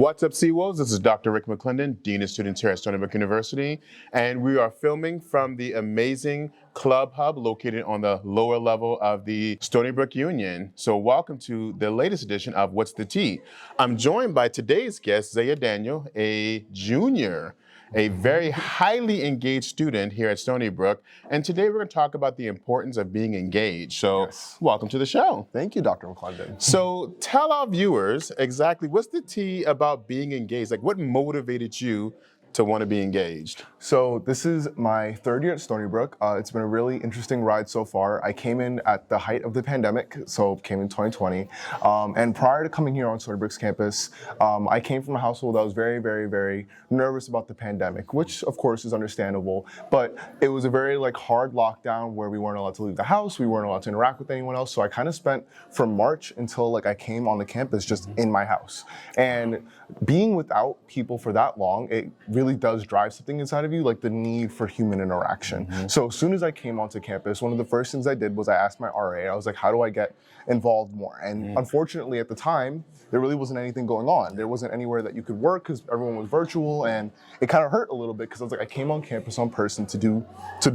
What's up, Seawolves? This is Dr. Rick McClendon, Dean of Students here at Stony Brook University, and we are filming from the amazing Club Hub located on the lower level of the Stony Brook Union. So welcome to the latest edition of What's the Tea? I'm joined by today's guest, Zaya Daniel, a junior, a very highly engaged student here at Stony Brook. And today we're going to talk about the importance of being engaged. So welcome to the show. Thank you, Dr. McClendon. So tell our viewers exactly what's the tea about being engaged? Like what motivated you to want to be engaged? So this is my third year at Stony Brook. It's been a really interesting ride so far. I came in at the height of the pandemic, so came in 2020. And prior to coming here on Stony Brook's campus, I came from a household that was very, very, very nervous about the pandemic, which of course is understandable. But it was a very hard lockdown where we weren't allowed to leave the house, we weren't allowed to interact with anyone else. So I kind of spent from March until I came on the campus just in my house. And being without people for that long, it really does drive something inside of you, like the need for human interaction. So as soon as I came onto campus, one of the first things I did was I asked my RA, I was like, how do I get involved more? And unfortunately at the time, there really wasn't anything going on. There wasn't anywhere that you could work because everyone was virtual, and it kind of hurt a little bit because I was like, I came on campus on person to do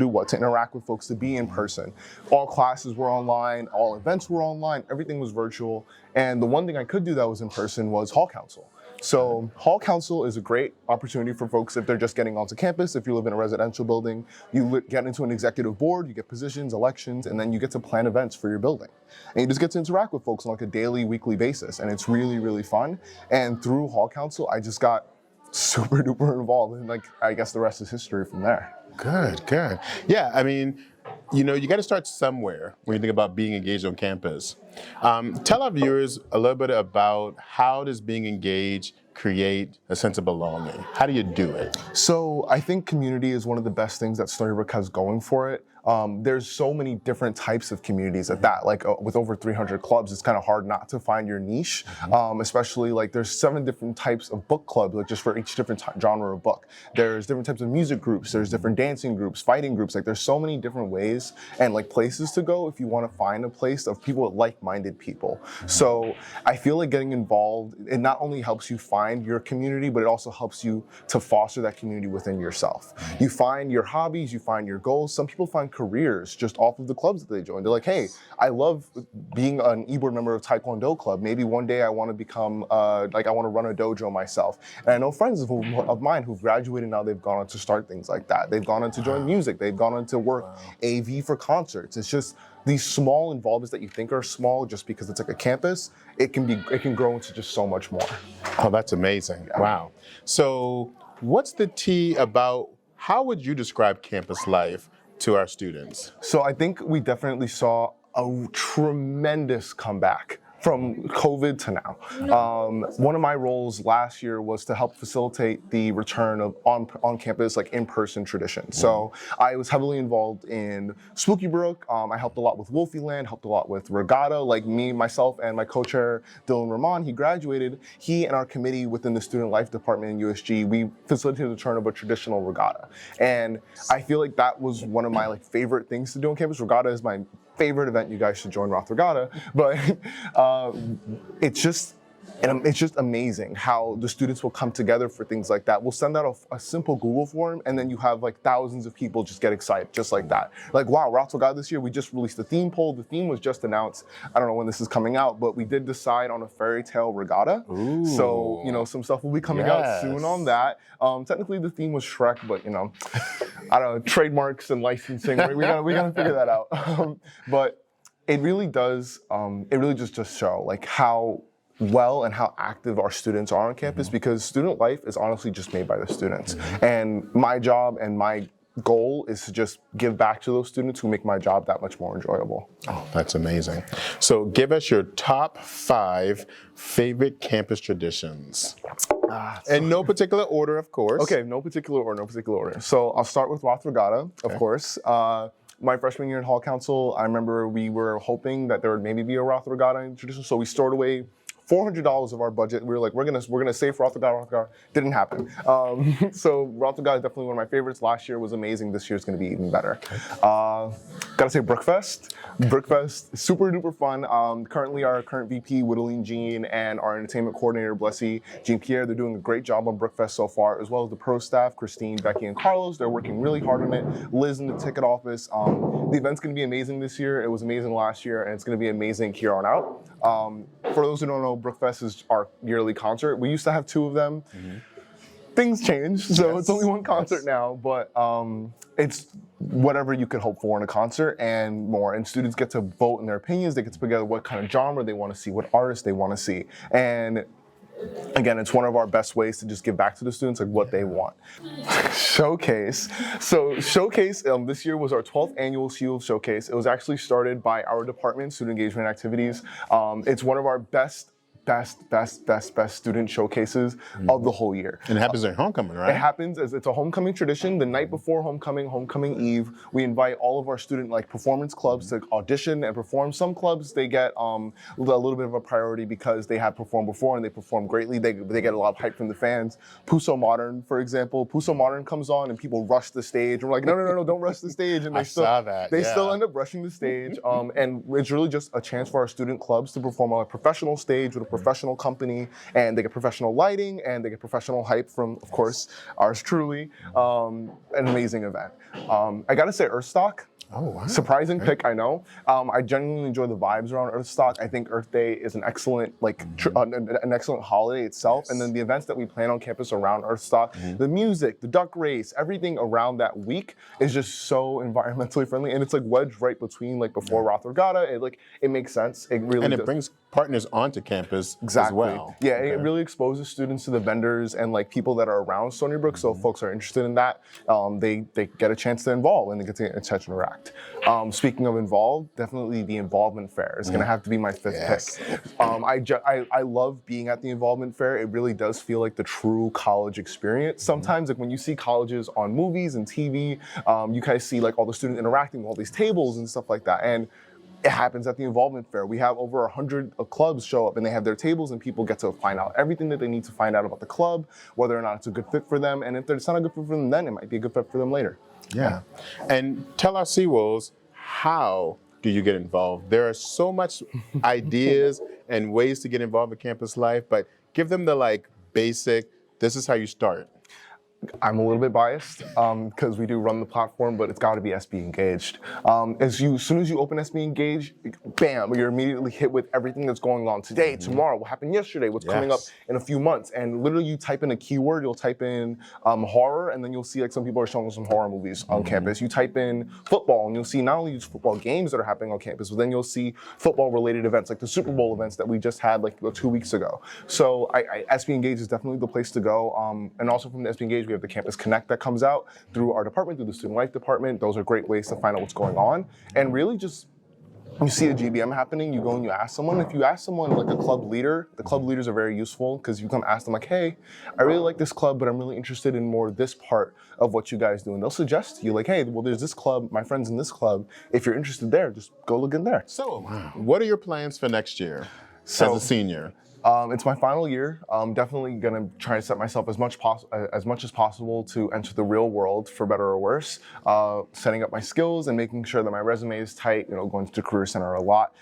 what? To interact with folks, to be in person. All classes were online, all events were online, everything was virtual. And the one thing I could do that was in person was Hall Council. So Hall Council is a great opportunity for folks if they're just getting onto campus. If you live in a residential building, you get into an executive board, you get positions, elections, and then you get to plan events for your building. And you just get to interact with folks on a daily, weekly basis. And it's really, really fun. And through Hall Council, I just got super duper involved. And I guess the rest is history from there. Good. Yeah, I mean, you got to start somewhere when you think about being engaged on campus. Tell our viewers a little bit about how does being engaged create a sense of belonging? How do you do it? So I think community is one of the best things that Stony Brook has going for it. There's so many different types of communities at that. With over 300 clubs, it's kind of hard not to find your niche. Especially there's 7 different types of book clubs, just for each different genre of book. There's different types of music groups. There's different dancing groups, fighting groups. There's so many different ways and places to go if you want to find a place of people with like-minded people. So I feel like getting involved, it not only helps you find your community, but it also helps you to foster that community within yourself. You find your hobbies, you find your goals. Some people find careers just off of the clubs that they join. They're like, hey, I love being an e-board member of Taekwondo club. Maybe one day I want to become, I want to run a dojo myself. And I know friends of mine who've graduated now, they've gone on to start things like that. They've gone on to join music. They've gone on to work AV for concerts. It's just these small involvements that you think are small just because it's a campus, it can grow into just so much more. Oh, that's amazing. Yeah. Wow. So what's the tea about, how would you describe campus life to our students? So I think we definitely saw a tremendous comeback from COVID to now. One of my roles last year was to help facilitate the return of on-campus, in-person tradition. So I was heavily involved in Spooky Brook. I helped a lot with Wolfie Land, helped a lot with Regatta. Myself, and my co-chair, Dylan Rahman, he graduated. He and our committee within the Student Life Department in USG, we facilitated the return of a traditional regatta. And I feel like that was one of my favorite things to do on campus. Regatta is my favorite event. You guys should join Roth Regatta. But it's just amazing how the students will come together for things like that. We'll send out a simple Google form, and then you have thousands of people just get excited just like that. Wow, Roth Regatta this year, we just released the theme poll. The theme was just announced. I don't know when this is coming out, but we did decide on a fairy tale regatta. Ooh. So, some stuff will be coming out soon on that. Technically the theme was Shrek, but I don't know, trademarks and licensing, we gotta figure that out. But it really does, just show how well and how active our students are on campus, because student life is honestly just made by the students. And my job and my goal is to just give back to those students who make my job that much more enjoyable. Oh, that's amazing. So give us your top 5 favorite campus traditions. In no particular order, of course. Okay, no particular order. So I'll start with Roth Regatta, of course. My freshman year in Hall Council, I remember we were hoping that there would maybe be a Roth Regatta tradition, so we stored away $400 of our budget. We were like, we're gonna save for Rothgar. Didn't happen. So Rothgar is definitely one of my favorites. Last year was amazing. This year is going to be even better. Gotta say Brookfest. Brookfest, super duper fun. Currently our current VP, Whittling Jean, and our entertainment coordinator, Blessy Jean Pierre, they're doing a great job on Brookfest so far, as well as the pro staff, Christine, Becky, and Carlos. They're working really hard on it. Liz in the ticket office. The event's going to be amazing this year. It was amazing last year, and it's going to be amazing here on out. For those who don't know, Brookfest is our yearly concert. We used to have 2 of them. Things changed, so it's only one concert now, but it's whatever you could hope for in a concert and more. And students get to vote in their opinions. They get to put together what kind of genre they want to see, what artists they want to see. And again, it's one of our best ways to just give back to the students like what they want. Showcase. So Showcase, this year was our 12th annual SEAL Showcase. It was actually started by our department, Student Engagement Activities. It's one of our best student showcases of the whole year. And it happens during homecoming, right? It happens as it's a homecoming tradition. The night before homecoming eve, we invite all of our student performance clubs to audition and perform. Some clubs, they get a little bit of a priority because they have performed before and they perform greatly. They get a lot of hype from the fans. Puso Modern, for example. Puso Modern comes on and people rush the stage. We're like, no, don't rush the stage. And they still end up rushing the stage. And it's really just a chance for our student clubs to perform on a professional stage with a professional company, and they get professional lighting, and they get professional hype from, of course, ours truly. An amazing event. I gotta say, Earthstock. Oh, wow. Surprising pick, I know. I genuinely enjoy the vibes around Earthstock. I think Earth Day is an excellent, an excellent holiday itself. And then the events that we plan on campus around Earthstock, the music, the duck race, everything around that week is just so environmentally friendly. And it's wedged right between before Roth Regatta. It makes sense. It really does. Brings partners onto campus as well. Yeah, it really exposes students to the vendors and people that are around Stony Brook. So if folks are interested in that, they get a chance to involve and they get a chance to interact. Speaking of involved, definitely the involvement fair is going to have to be my 5th pick. I love being at the involvement fair. It really does feel like the true college experience. Sometimes when you see colleges on movies and TV, you guys see all the students interacting with all these tables and stuff like that. And it happens at the involvement fair. We have over 100 clubs show up and they have their tables and people get to find out everything that they need to find out about the club, whether or not it's a good fit for them. And if it's not a good fit for them then, it might be a good fit for them later. Yeah. And tell our Seawolves, how do you get involved? There are so much ideas and ways to get involved in campus life, but give them the basic, this is how you start. I'm a little bit biased because we do run the platform, but it's got to be SB Engaged. As soon as you open SB Engaged, bam, you're immediately hit with everything that's going on today, tomorrow, what happened yesterday, what's coming up in a few months. And literally you type in a keyword, you'll type in horror, and then you'll see some people are showing some horror movies on campus. You type in football, and you'll see not only football games that are happening on campus, but then you'll see football-related events, like the Super Bowl events that we just had 2 weeks ago. So SB Engaged is definitely the place to go. And also from the SB Engaged, we have the Campus Connect that comes out through our department, through the Student Life Department. Those are great ways to find out what's going on. And really just, you see a GBM happening, you go and you ask someone. If you ask someone a club leader, the club leaders are very useful because you come ask them hey, I really like this club, but I'm really interested in more this part of what you guys do. And they'll suggest to you hey, well, there's this club, my friend's in this club. If you're interested there, just go look in there. So what are your plans for next year as a senior? It's my final year. I'm definitely gonna try to set myself as much as possible to enter the real world, for better or worse. Setting up my skills and making sure that my resume is tight. Going to the Career Center a lot.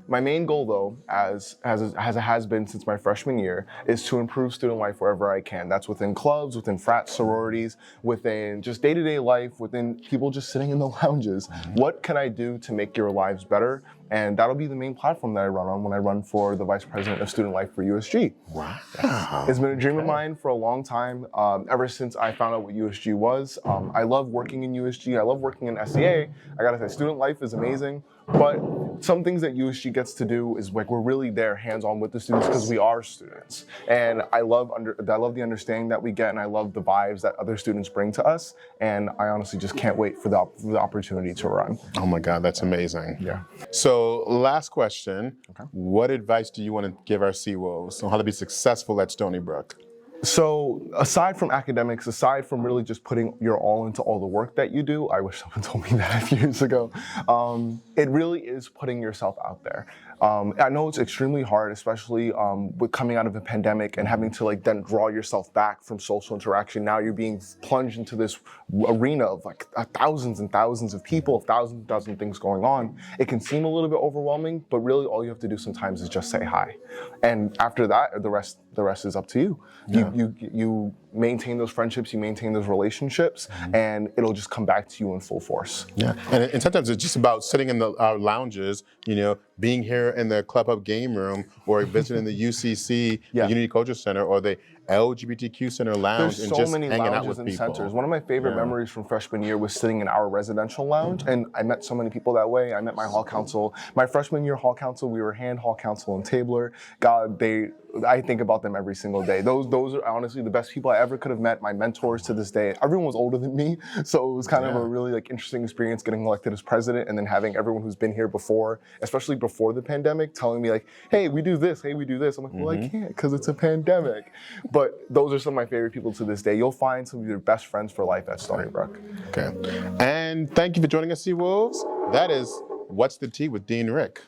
My main goal, though, as it has been since my freshman year, is to improve student life wherever I can. That's within clubs, within frats, sororities, within just day-to-day life, within people just sitting in the lounges. What can I do to make your lives better? And that'll be the main platform that I run on when I run for the Vice President of Student Life for USG. Wow. It's been a dream of mine for a long time, ever since I found out what USG was. I love working in USG. I love working in SEA. I gotta say, student life is amazing, but some things that USG gets to do is we're really there hands-on with the students because we are students. And I love the understanding that we get, and I love the vibes that other students bring to us. And I honestly just can't wait for the opportunity to run. Oh my God, that's amazing. Yeah. So last question, what advice do you want to give our Seawolves on how to be successful at Stony Brook? So aside from academics, aside from really just putting your all into all the work that you do, I wish someone told me that a few years ago, it really is putting yourself out there. I know it's extremely hard, especially with coming out of a pandemic and having to like then draw yourself back from social interaction. Now you're being plunged into this arena of like thousands and thousands of people, thousands and thousands of things going on. It can seem a little bit overwhelming, but really all you have to do sometimes is just say hi. And after that, the rest is up to you. Yeah. You maintain those friendships, you maintain those relationships, and it'll just come back to you in full force. Yeah, and sometimes it's just about sitting in the lounges, being here in the Club Hub game room, or visiting the UCC, the Unity Culture Center, or the LGBTQ Center lounge, There's and so just many hanging out lounges with and people. centers. One of my favorite memories from freshman year was sitting in our residential lounge, and I met so many people that way. I met my hall council. My freshman year hall council, we were hand hall council and tabler. God, I think about them every single day. Those are honestly the best people I ever could have met. My mentors to this day. Everyone was older than me, so it was kind of a really like interesting experience getting elected as president, and then having everyone who's been here before, especially before the pandemic, telling me like, "Hey, we do this. Hey, we do this." I'm like, "Well, I can't because it's a pandemic." But those are some of my favorite people to this day. You'll find some of your best friends for life at Stony Brook. Okay, and thank you for joining us, Sea Wolves. That is What's the Tea with Dean Rick.